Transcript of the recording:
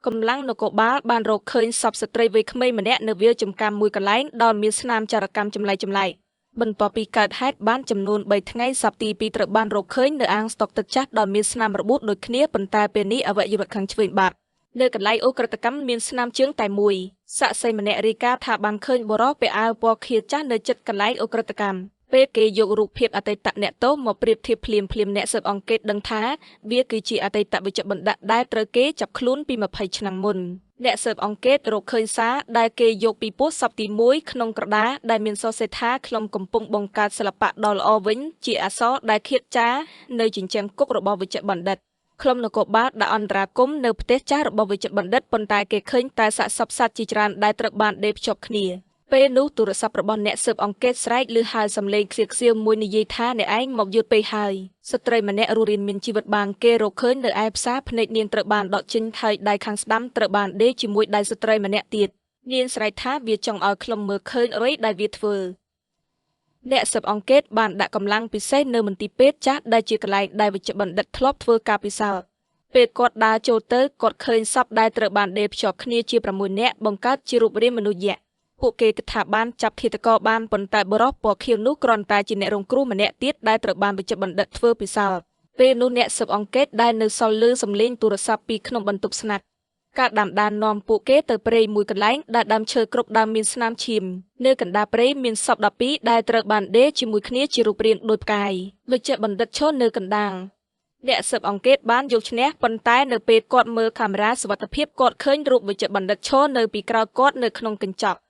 Cầm lăng nô cổ bá ban rô khơi sọc sợi trai với khmei mà nè nơ viêu chùm cam mùi cả lái đòn miên snam chả cam chùm lại. Bần bò pi cạt hát ban chùm nôn bày ngay sập tì pi trợ ban rô khơi nơ ang stock tật chát đòn miên snam rô bút đôi khía bần tai bên ní ở vậy dù vật khăng chuyền bạc. Nơi cả lái ô cật cắm miên snam chướng tài mùi. Sạ xây mà nè rica thả ban khơi bò rô bè ao bò khía chát nơi chất cả lái ô cật cắm. Bê kê dục rụp hiệp ở tay tạ nẹ tố một priệp thiệp phliềm nẹ sợp ong kết đăng thá, vía kỳ chỉ ở tay tạ với chập bận đạn đai trơ kế chập khluôn pi mà phải chăng môn. Nẹ sợp ong kết rộp khơi xá, đai kê dục pi bút sọc tì muối khnông cờ đá, đai miền so xe thá khlông cầm pung bông cát sạ bạc đò lò vĩnh, chỉ à xó đai khiết chá, nơi chỉnh chém cúc rộp bò với chập bận đật. Khom nô cổ bát đã on ra cúm nơi tết chá rộp bò với chập bận đật bần tai kê khơi tai sạ sập sạt chỉ tràn đai trợp bàn đệp chọc khnia.ពេលនោះទូរស័ព្ទរបស់អ្នកស៊ើបអង្កេតស្រែកឮហៅសំឡេងខ្សៀវមួយនិយាយថាអ្នកឯងមកយឺតពេកហើយស្ត្រីម្នាក់រស់រានមានជីវិតបានគេរកឃើញនៅឯផ្សារភ្នែកនាងត្រូវបានដកចេញហើយដៃខាងស្ដាំត្រូវបានដេកជាមួយដៃស្ត្រីម្នាក់ទៀតនាងស្រែកថាវាចង់ឲ្យខ្លុំមើលឃើញអ្វីដែលវាធ្វើអ្នកស៊ើបអង្កេតបានដាក់កម្លាំងពិសេសនៅមន្ទីរពេទ្យចាស់ដែលជាកន្លែងដែលវិជ្ជបណ្ឌិតធ្លាប់ធ្វើការពិសោធន៍ពេលគាត់ដើរចូលទៅគាត់ឃើញសពដែលត្រូវបានដេកភ្ជាប់គ្នាជា6នាក់បង្កើតជារូបរាងមនុស្សយក្សពួកគេគិតថាបានចាប់ឃាតករបានប៉ុន្តែបរិសពណ៌ខៀវនោះគ្រាន់តែជាអ្នករងគ្រោះម្នាក់ទៀតដែលត្រូវបានវិជ្ជបណ្ឌិតធ្វើពិសោធន៍ពេលនោះអ្នកស៊ើបអង្កេតដែលនៅសល់លឺសំឡេងទូរស័ព្ទពីក្នុងបន្ទប់ស្នាក់ការដាំដាននាំពួកគេទៅព្រៃមួយកន្លែងដែលដើមឈើគ្រប់ដើមមានស្នាមឈាមនៅកណ្ដាលព្រៃមានសព12ដែលត្រូវបានដេកជាមួយគ្នាជារូបរាងដូចផ្កាយវិជ្ជបណ្ឌិតឈរនៅកណ្ដាលអ្នកស៊ើបអង្កេតបានយកឈ្នះប៉ុន្តែនៅពេលគាត់មើលកាមេរ៉ាសុវត្ថិភាពគាត់ឃើញរូបវិជ្ជបណ្ឌិតឈរនៅពីក្រោយគាត់នៅក្នុងកញ្ចក់